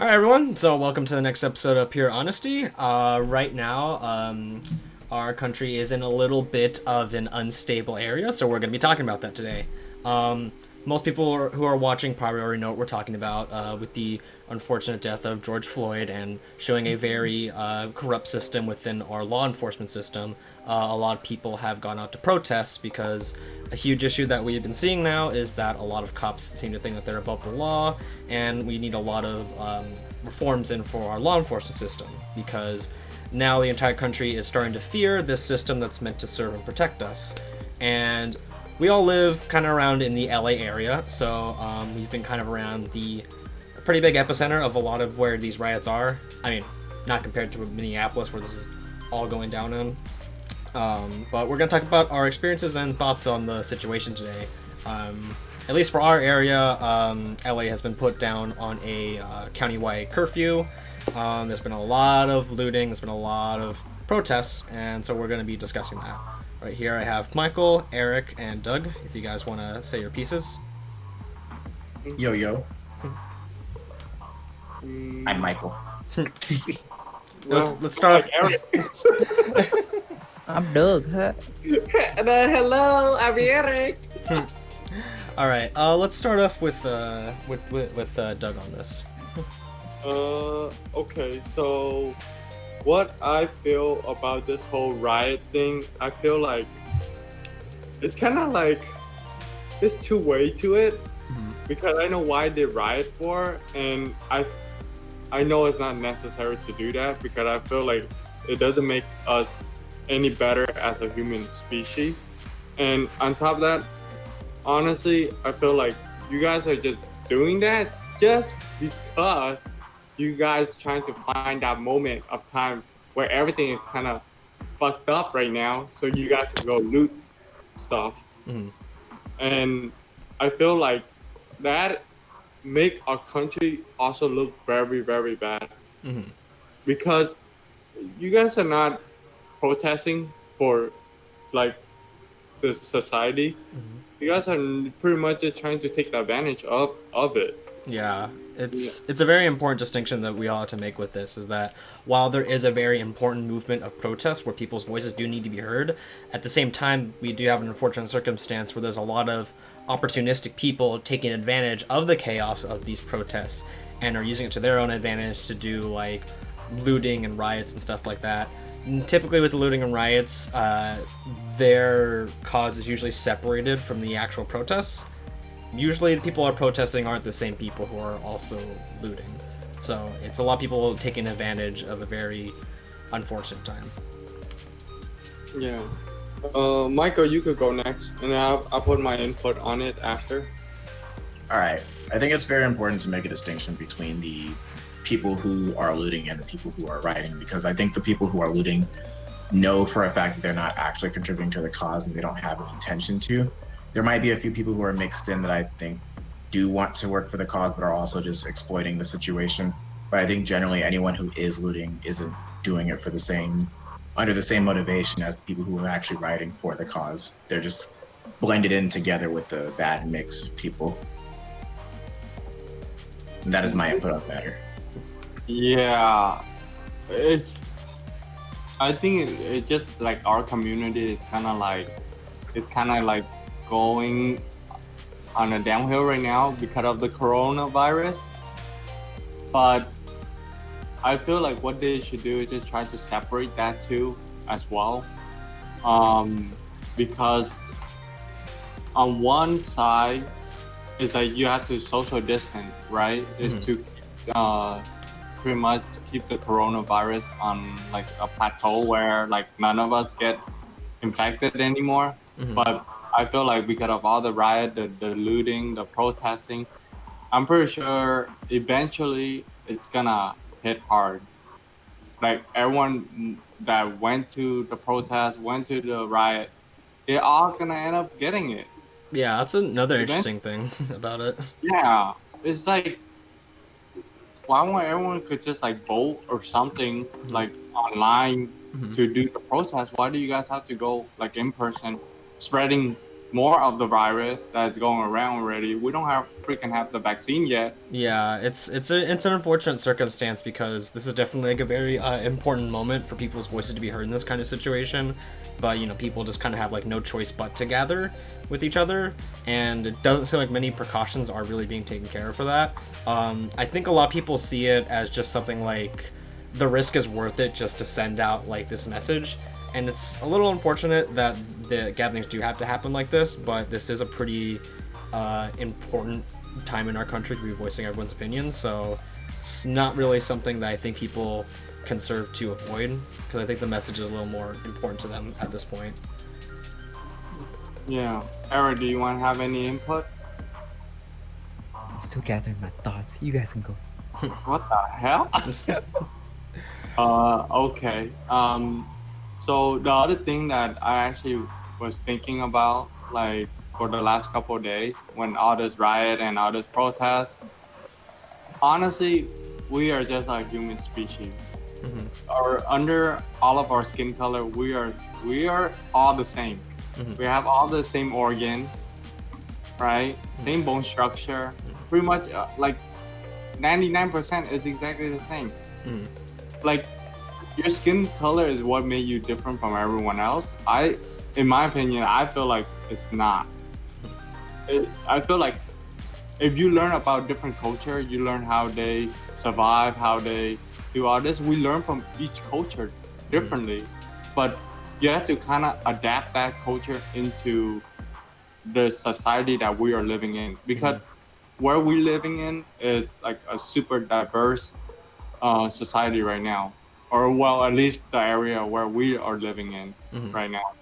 All right, everyone. So, welcome to the next episode of Pure Honesty. Right now, our country is in a little bit of an unstable area, so we're going to be talking about that today. Um, Most people who are watching probably already know what we're talking about with the unfortunate death of George Floyd and showing a very corrupt system within our law enforcement system. A lot of people have gone out to protest because a huge issue that we've been seeing now is that a lot of cops seem to think that they're above the law, and we need a lot of reforms in for our law enforcement system because now the entire country is starting to fear this system that's meant to serve and protect us. And we all live kind of around in the LA area, so we've been kind of around the pretty big epicenter of a lot of where these riots are. I mean, not compared to Minneapolis, where this is all going down in. But we're going to talk about our experiences and thoughts on the situation today. At least for our area, LA has been put down on a county-wide curfew. There's been a lot of looting, there's been a lot of protests, and so we're going to be discussing that. Right here I have Michael, Eric, and Doug, if you guys want to say your pieces. Yo, yo. I'm Michael. Let's start off. I'm Doug, huh? Hello, I'm Eric. All right, let's start off with Doug on this. Okay, so what I feel about this whole riot thing, I feel like it's kind of like there's two way to it, because I know why they riot for, and I know it's not necessary to do that because I feel like it doesn't make us any better as a human species. And on top of that, honestly, I feel like you guys are just doing that just because you guys trying to find that moment of time where everything is kind of fucked up right now, so you guys can go loot stuff. And I feel like that make our country also look very, very bad, because you guys are not protesting for like the society. You guys are pretty much just trying to take advantage of it. Yeah, it's a very important distinction that we all have to make with this, is that while there is a very important movement of protest where people's voices do need to be heard, at the same time we do have an unfortunate circumstance where there's a lot of opportunistic people taking advantage of the chaos of these protests and are using it to their own advantage to do like looting and riots and stuff like that. And typically with the looting and riots, their cause is usually separated from the actual protests. Usually the people who are protesting aren't the same people who are also looting. So it's a lot of people taking advantage of a very unfortunate time. Yeah. Michael, you could go next, and I'll put my input on it after. All right. I think it's very important to make a distinction between the people who are looting and the people who are rioting, because I think the people who are looting know for a fact that they're not actually contributing to the cause and they don't have an intention to. There might be a few people who are mixed in that I think do want to work for the cause but are also just exploiting the situation. But I think generally anyone who is looting isn't doing it for under the same motivation as the people who are actually rioting for the cause. They're just blended in together with the bad mix of people. And that is my input on the matter. Yeah, I think it's just like our community is kind of like going on a downhill right now because of the coronavirus. But I feel like what they should do is just try to separate that too as well, because on one side it's like you have to social distance, right? Is to pretty much keep the coronavirus on like a plateau where like none of us get infected anymore. But I feel like because of all the riot, the looting, the protesting, I'm pretty sure eventually it's gonna hit hard. Like everyone that went to the protest, went to the riot, they're all gonna end up getting it. Yeah, that's another interesting thing about it. Yeah, it's like, why won't everyone could just like vote or something like online to do the protest? Why do you guys have to go like in person, spreading more of the virus that's going around already. We don't have the vaccine yet. Yeah, it's an unfortunate circumstance because this is definitely like a very important moment for people's voices to be heard in this kind of situation. But you know, people just kind of have like no choice but to gather with each other, and it doesn't seem like many precautions are really being taken care of for that. I think a lot of people see it as just something like the risk is worth it just to send out like this message. And it's a little unfortunate that the gatherings do have to happen like this, but this is a pretty important time in our country to be voicing everyone's opinions, so it's not really something that I think people can serve to avoid, because I think the message is a little more important to them at this point. Yeah. Era, do you want to have any input? I'm still gathering my thoughts. You guys can go. What the hell? Okay. So the other thing that I actually was thinking about, like for the last couple of days, when all this riot and all this protest, honestly, we are just a human species. Mm-hmm. Or under all of our skin color, we are all the same. Mm-hmm. We have all the same organ, right? Same bone structure. Pretty much, like 99% is exactly the same. Mm-hmm. Like your skin color is what made you different from everyone else. In my opinion, I feel like it's not. I feel like if you learn about different culture, you learn how they survive, how they do all this. We learn from each culture differently, but you have to kind of adapt that culture into the society that we are living in, because where we're living in is like a super diverse society right now, or well, at least the area where we are living in right now.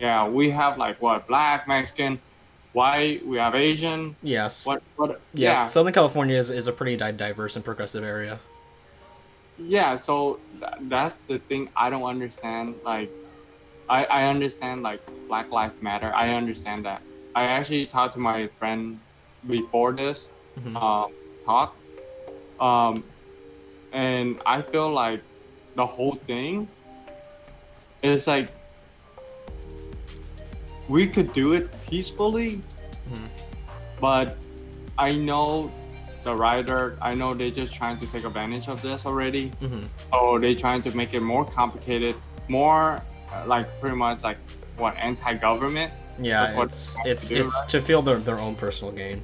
Yeah, we have like what, black, Mexican, white, we have Asian. Yes. What? Yes, Yeah. Southern California is a pretty diverse and progressive area. Yeah, so that's the thing I don't understand. Like, I understand like Black Lives Matter. I understand that. I actually talked to my friend before this talk, and I feel like the whole thing is like we could do it peacefully, but I know the writer, I know they're just trying to take advantage of this already. So they're trying to make it more complicated, more like pretty much like what, anti-government. Yeah, it's to feel their own personal gain.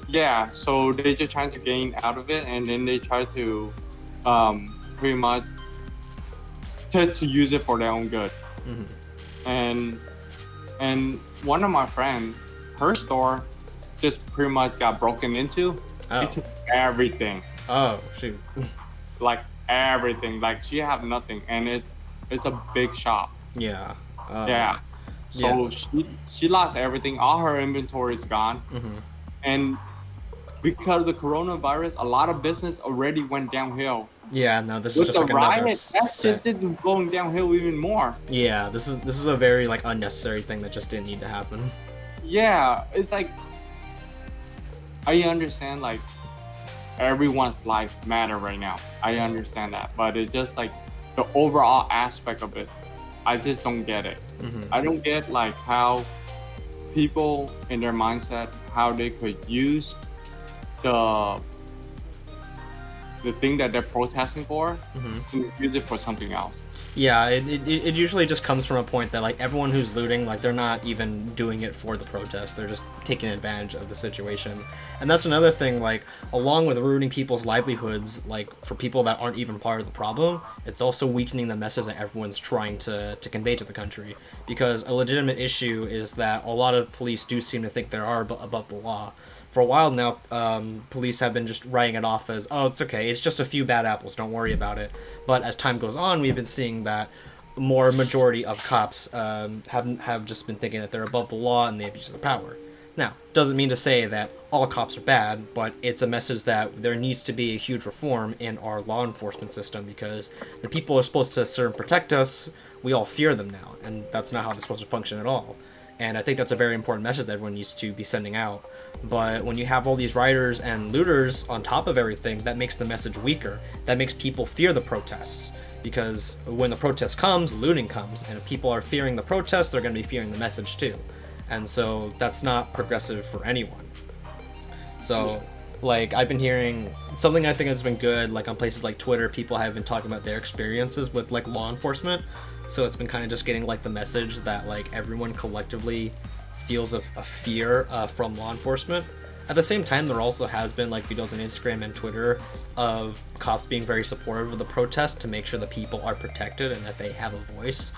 Yeah, so they're just trying to gain out of it, and then they try to pretty much to use it for their own good. And one of my friends, her store just pretty much got broken into. Oh. They took everything. Oh, shoot. Like everything. Like she have nothing, and it's a big shop. Yeah. Yeah. So she lost everything. All her inventory is gone. And because of the coronavirus, a lot of business already went downhill. Yeah, no, this is With just the like another riot, that's just going downhill even more. Yeah, this is a very like unnecessary thing that just didn't need to happen. Yeah, it's like I understand like everyone's life matter right now. I understand that, but it's just like the overall aspect of it, I just don't get it. I don't get like how people in their mindset, how they could use the thing that they're protesting for and use it for something else. Yeah, it usually just comes from a point that like everyone who's looting, like they're not even doing it for the protest, they're just taking advantage of the situation. And that's another thing, like along with ruining people's livelihoods, like for people that aren't even part of the problem, it's also weakening the message that everyone's trying to convey to the country. Because a legitimate issue is that a lot of police do seem to think they are above the law. For a while now, police have been just writing it off as, oh, it's okay, it's just a few bad apples, don't worry about it. But as time goes on, we've been seeing that more majority of cops have just been thinking that they're above the law and they abuse their power. Now, doesn't mean to say that all cops are bad, but it's a message that there needs to be a huge reform in our law enforcement system, because the people who are supposed to serve and protect us, we all fear them now, and that's not how they're supposed to function at all. And I think that's a very important message that everyone needs to be sending out. But when you have all these rioters and looters on top of everything, that makes the message weaker. That makes people fear the protests. Because when the protest comes, looting comes. And if people are fearing the protest, they're going to be fearing the message too. and so that's not progressive for anyone. So like I've been hearing something I think has been good, like on places like Twitter, people have been talking about their experiences with like law enforcement. So it's been kind of just getting like the message that like everyone collectively feels a fear from law enforcement. At the same time, there also has been like videos on Instagram and Twitter of cops being very supportive of the protest to make sure the people are protected and that they have a voice.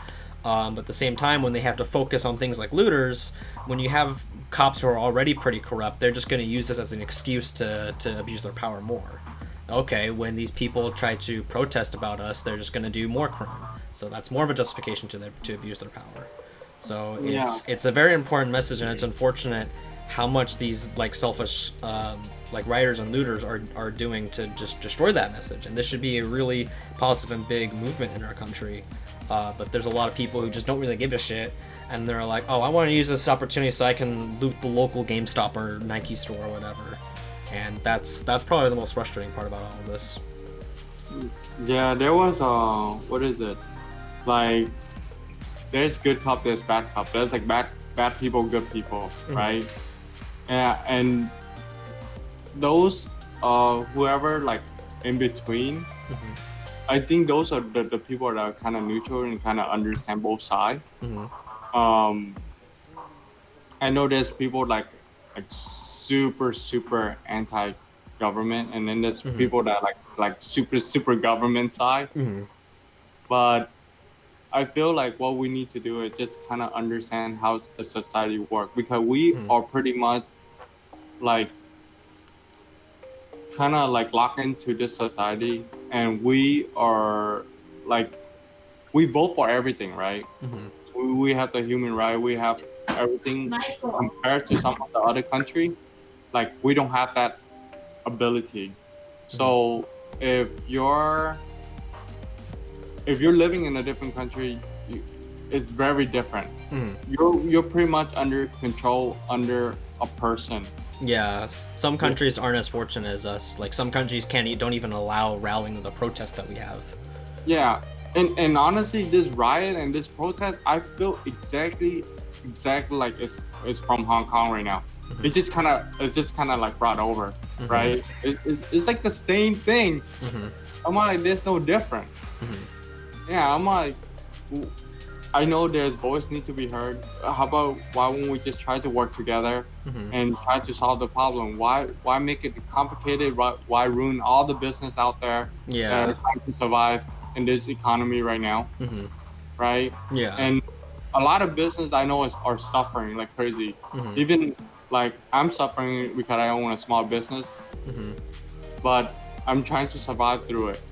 But at the same time, when they have to focus on things like looters, when you have cops who are already pretty corrupt, they're just going to use this as an excuse to abuse their power more. Okay, when these people try to protest about us, they're just going to do more crime. So that's more of a justification to abuse their power. So it's a very important message, and it's unfortunate how much these like selfish like rioters and looters are doing to just destroy that message. And this should be a really positive and big movement in our country. But there's a lot of people who just don't really give a shit, and they're like, oh, I want to use this opportunity so I can loot the local GameStop or Nike store or whatever. And that's probably the most frustrating part about all of this. Yeah, there was what is it? Like, there's good cop, there's bad cop. There's like bad people, good people, right? Yeah, and those whoever like in between, I think those are the people that are kind of neutral and kind of understand both sides. I know there's people like super anti-government, and then there's people that like super government side. But I feel like what we need to do is just kind of understand how the society works, because we are pretty much like kind of like locked into this society, and we are like, we vote for everything, right? We have the human right, we have everything. Compared to some of the other country, like we don't have that ability. So if you're living in a different country, it's very different. You're pretty much under control under a person. Yeah, some countries aren't as fortunate as us. Like some countries don't even allow rallying of the protest that we have. Yeah, and honestly, this riot and this protest, I feel exactly like it's from Hong Kong right now. It's just kind of like brought over, right? It's like the same thing. I'm like, there's no different. Yeah, I'm like, I know their voice need to be heard. How about why won't we just try to work together and try to solve the problem? Why make it complicated? Why ruin all the business out there that are trying to survive in this economy right now? Right? Yeah. And a lot of business I know are suffering like crazy. Even like I'm suffering because I own a small business, but I'm trying to survive through it.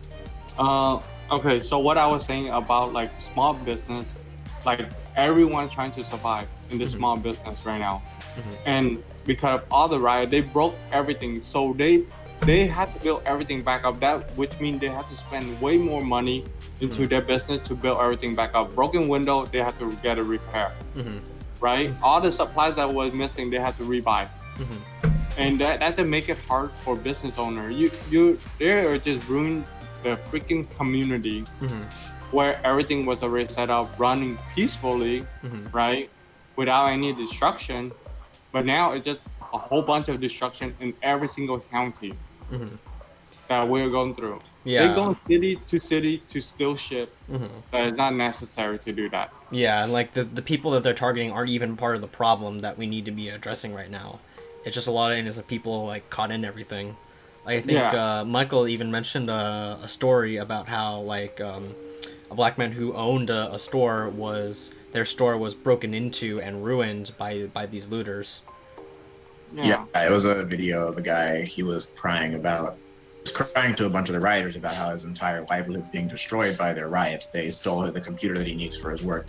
Okay, so what I was saying about like small business, like everyone trying to survive in this small business right now, and because of all the riot, they broke everything. So they had to build everything back up. That which means they have to spend way more money into their business to build everything back up. Broken window, they have to get a repair, right? All the supplies that was missing, they had to rebuy, and that to make it hard for business owner. They are just ruined the freaking community where everything was already set up running peacefully, right, without any destruction. But now it's just a whole bunch of destruction in every single county that we're going through. They're going city to steal shit that is not necessary to do that. Yeah, and like the people that they're targeting aren't even part of the problem that we need to be addressing right now. It's just a lot of innocent people like caught in everything. I think Michael even mentioned a story about how like a black man who owned a store their store was broken into and ruined by these looters. Yeah, it was a video of a guy. He was crying to a bunch of the rioters about how his entire livelihood was being destroyed by their riots. They stole the computer that he needs for his work.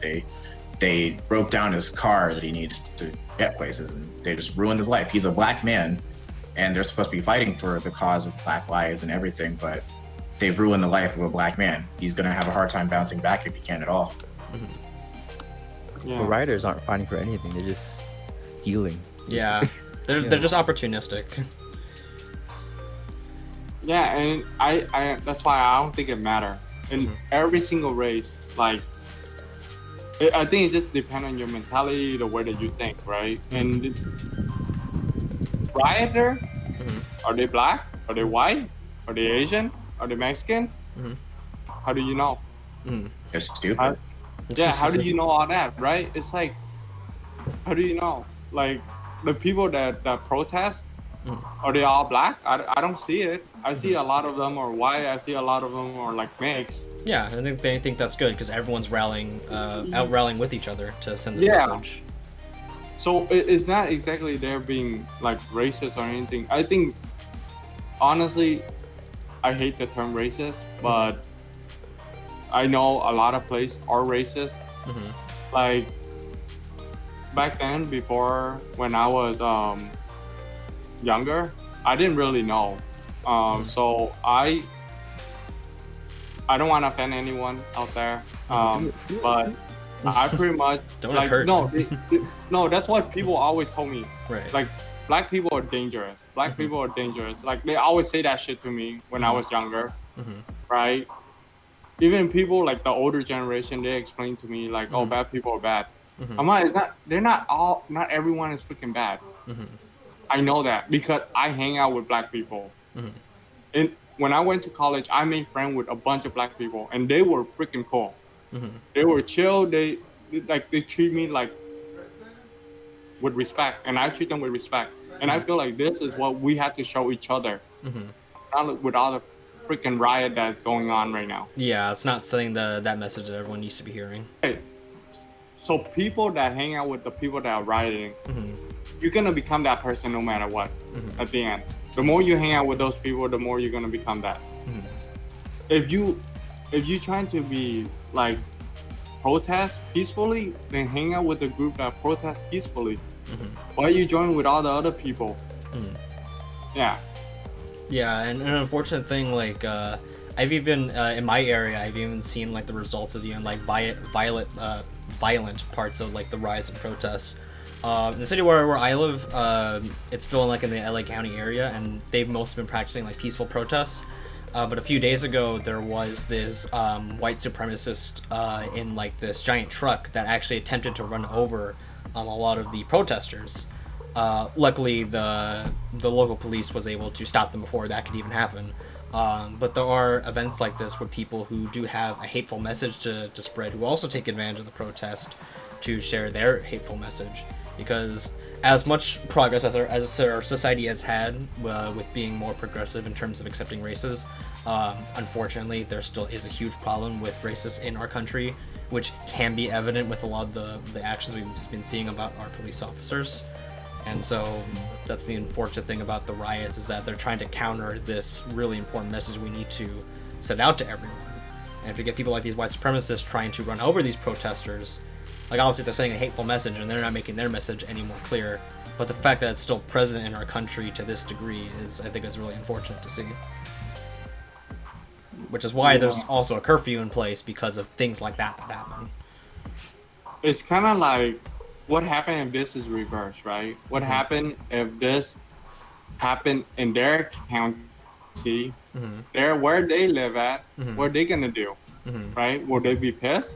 They broke down his car that he needs to get places, and they just ruined his life. He's a black man, and they're supposed to be fighting for the cause of black lives and everything, but they've ruined the life of a black man. He's going to have a hard time bouncing back if he can at all. The rioters aren't fighting for anything. They're just stealing. Yeah, they're just opportunistic. Yeah, and I that's why I don't think it matters. In every single race, like I think it just depends on your mentality, the way that you think, right? And rioter, are they black? Are they white? Are they Asian? Are they Mexican? How do you know? They're How, stupid. yeah, how do you know all that, right? It's like, how do you know? Like, the people that protest, are they all black? I don't see it. I see a lot of them are white. I see a lot of them are like mixed. Yeah, I think they think that's good because everyone's out rallying with each other to send this Yeah. message. So it's not exactly they're being like racist or anything. I think, honestly, I hate the term racist, but I know a lot of places are racist. Like, back then, before when I was younger, I didn't really know. So I don't want to offend anyone out there, but I pretty much Don't like hurt. no. That's what people always told me. Right. Like, black people are dangerous. Black people are dangerous. Like, they always say that shit to me when I was younger, right? Even people like the older generation, they explain to me like, oh, bad people are bad. I'm like, it's not. They're not all. Not everyone is freaking bad. I know that because I hang out with black people. And when I went to college, I made friends with a bunch of black people, and they were freaking cool. They were chill. They treat me like with respect, and I treat them with respect. And I feel like this is what we have to show each other, not with all the freaking riot that's going on right now. Yeah, it's not sending that message that everyone needs to be hearing. Hey, so people that hang out with the people that are rioting, you're gonna become that person no matter what. At the end, the more you hang out with those people, the more you're gonna become that. If you trying to be like protest peacefully, then hang out with a group that protest peacefully. Why are you joining with all the other people? Yeah. Yeah, and an unfortunate thing, like, I've even, in my area, I've even seen, like, the results of the, like, violent parts of, like, the riots and protests. In the city where I live, it's still, like, in the LA County area, and they've mostly been practicing, like, peaceful protests. But a few days ago, there was this white supremacist in, like, this giant truck that actually attempted to run over a lot of the protesters. Luckily, the local police was able to stop them before that could even happen. But there are events like this where people who do have a hateful message to spread, who also take advantage of the protest to share their hateful message. Because as much progress as our society has had with being more progressive in terms of accepting races, unfortunately, there still is a huge problem with racists in our country, which can be evident with a lot of the actions we've been seeing about our police officers. And so that's the unfortunate thing about the riots, is that they're trying to counter this really important message we need to send out to everyone. And if you get people like these white supremacists trying to run over these protesters, like, obviously they're sending a hateful message and they're not making their message any more clear. But the fact that it's still present in our country to this degree I think is really unfortunate to see. Which is why there's also a curfew in place, because of things like that happen. It's kind of like, what happened if this is reversed, right? What happened if this happened in their county, where they live at, what are they gonna do, right? Will they be pissed?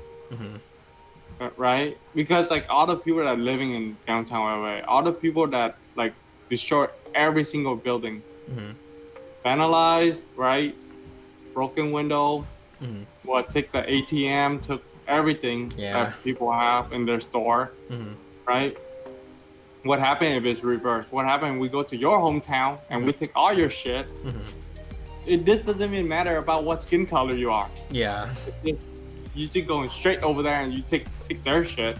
Right? Because, like, all the people that are living in downtown LA, all the people that, like, destroy every single building, vandalized, right? Broken window, take the ATM, took everything that people have in their store, right? What happened if it's reversed? What happened if we go to your hometown and we take all your shit? This doesn't even matter about what skin color you are. Yeah. You just going straight over there and you take their shit,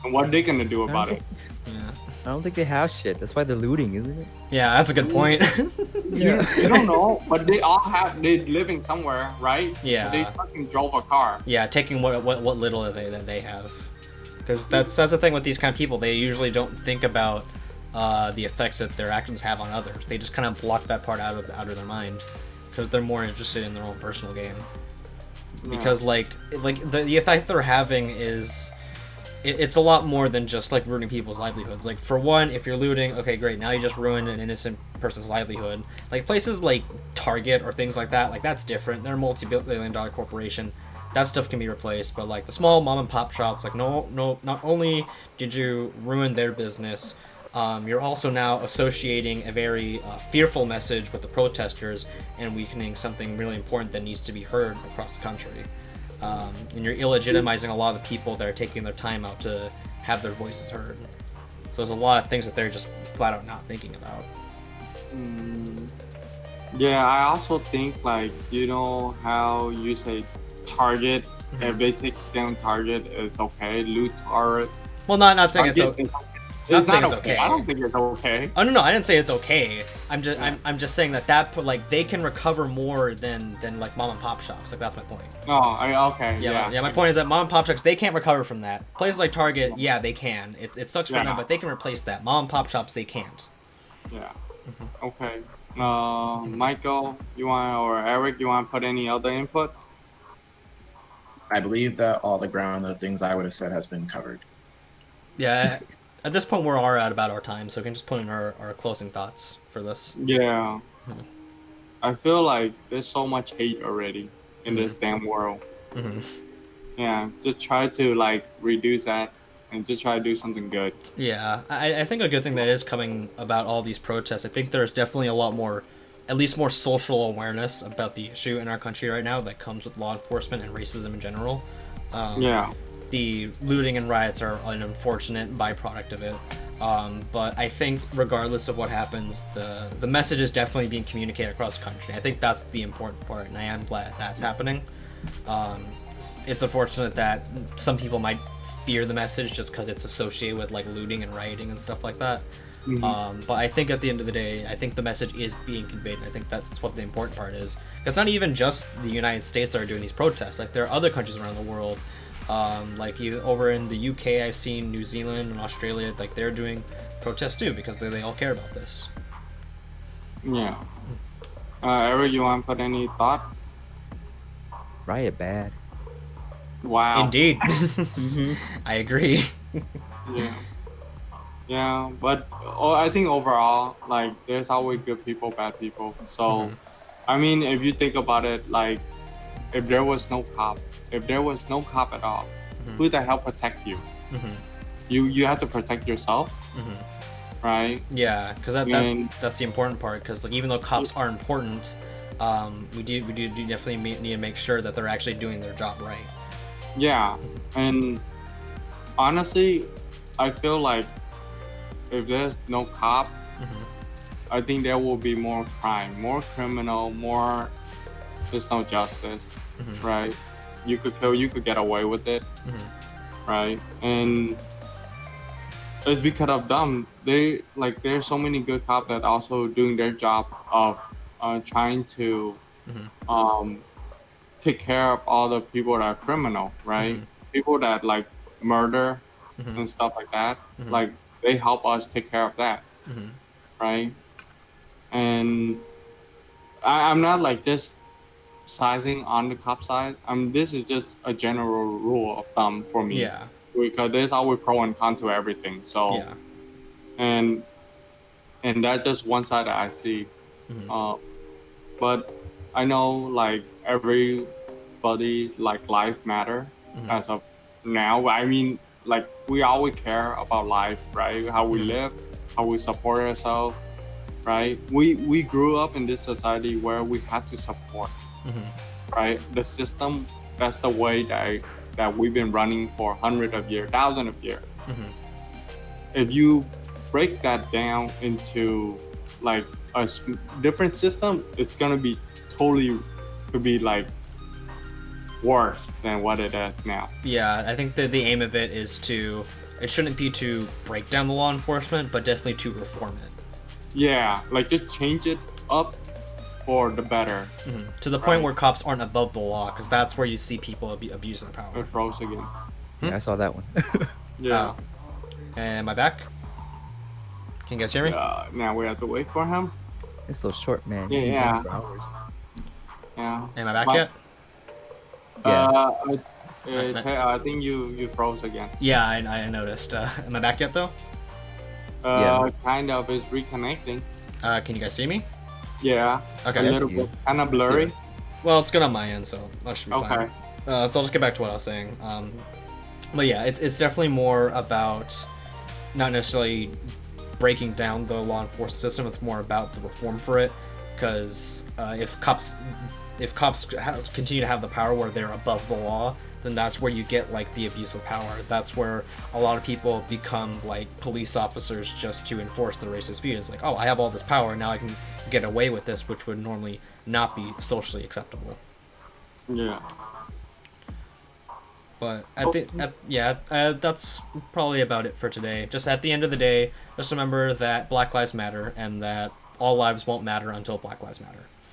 and what are they gonna do about it? Yeah. I don't think they have shit. That's why they're looting, isn't it? Yeah, that's a good point. You don't know, but they're living somewhere, right? Yeah. They fucking drove a car. Yeah, taking what little that they have, because that's the thing with these kind of people. They usually don't think about the effects that their actions have on others. They just kind of block that part out of their mind, because they're more interested in their own personal gain. Because like the effect they're having is it's a lot more than just like ruining people's livelihoods. Like, for one, if you're looting, okay, great, now you just ruined an innocent person's livelihood. Like places like Target or things like that, like that's different. They're a multi-billion-dollar corporation. that stuff can be replaced. But like the small mom and pop shops, like no, not only did you ruin their business, you're also now associating a very fearful message with the protesters and weakening something really important that needs to be heard across the country. And you're illegitimizing a lot of the people that are taking their time out to have their voices heard. So there's a lot of things that they're just flat out not thinking about. Yeah, I also think like how you say Target. If they take down Target, it's okay. Loot Target. Well, not saying it's Target, okay. it's Not saying not it's okay. okay. I don't think it's okay. Oh no, I didn't say it's okay. I'm just saying that like they can recover more than like mom and pop shops. Like that's my point. Oh, okay. Yeah. My point is that mom and pop shops, they can't recover from that. Places like Target, yeah, they can. It sucks for them, but they can replace that. Mom and pop shops, they can't. Yeah. Okay. Michael, or Eric, you want to put any other input? I believe that all the ground of things I would have said has been covered. Yeah. At this point, we're at about our time, so we can just put in our closing thoughts for this. Yeah. I feel like there's so much hate already in this damn world. Yeah, just try to like reduce that and just try to do something good. Yeah, I think a good thing that is coming about all these protests, I think there's definitely a lot more, at least more social awareness about the issue in our country right now that comes with law enforcement and racism in general. Yeah. The looting and riots are an unfortunate byproduct of it. But I think regardless of what happens, the message is definitely being communicated across the country. I think that's the important part, and I am glad that's happening. It's unfortunate that some people might fear the message just because it's associated with like looting and rioting and stuff like that. But I think at the end of the day, I think the message is being conveyed, and I think that's what the important part is. It's not even just the United States that are doing these protests. Like there are other countries around the world. Like over in the UK, I've seen New Zealand and Australia, like they're doing protests too because they all care about this. Yeah. Eric, you want to put any thought? Riot bad. Wow. Indeed. I agree. Yeah. Yeah, but I think overall, like, there's always good people, bad people. So, I mean, if you think about it, like, if there was no cop at all, who the hell protect you? You have to protect yourself, right? Yeah, because that's the important part. Because like even though cops are important, we do definitely need to make sure that they're actually doing their job right. Yeah, and honestly, I feel like if there's no cop, I think there will be more crime, more criminal, more. There's no justice, right? You could kill, you could get away with it, right? And it's because of them. There's so many good cops that also doing their job of trying to take care of all the people that are criminal, right? People that like murder and stuff like that. Like they help us take care of that, right? And I'm not like just sizing on the cop side. This is just a general rule of thumb for me. Yeah. Because there's always pro and con to everything. So Yeah. and that's just one side that I see. But I know like everybody like life matter as of now. I mean like we always care about life, right? How we live, how we support ourselves, right? We grew up in this society where we have to support, right? The system, that's the way that we've been running for hundreds of years, thousands of years. If you break that down into like a different system, it's gonna be could be like worse than what it is now. Yeah, I think that the aim of it is it shouldn't be to break down the law enforcement, but definitely to reform it. Yeah, like just change it up for the better. To the point where cops aren't above the law, because that's where you see people abusing their power. It froze again. Yeah, I saw that one. Yeah. Am I back? Can you guys hear me? Now we have to wait for him. It's so short, man. Yeah, You've been yeah. going for hours. Yeah. Am I back But- yet? I think you froze again. Yeah, I noticed. Am I back yet though? Yeah. Kind of is reconnecting. Can you guys see me? Yeah. Okay. A Yes, little you- bit, kind of blurry. Well, it's good on my end, so that should be fine. Okay. So I'll just get back to what I was saying. But yeah, it's definitely more about not necessarily breaking down the law enforcement system. It's more about the reform for it, because if cops continue to have the power where they're above the law, then that's where you get like the abuse of power. That's where a lot of people become like police officers just to enforce their racist views. Like, oh, I have all this power now, I can get away with this, which would normally not be socially acceptable. Yeah. But I think, that's probably about it for today. Just at the end of the day, just remember that Black Lives Matter and that all lives won't matter until Black Lives Matter.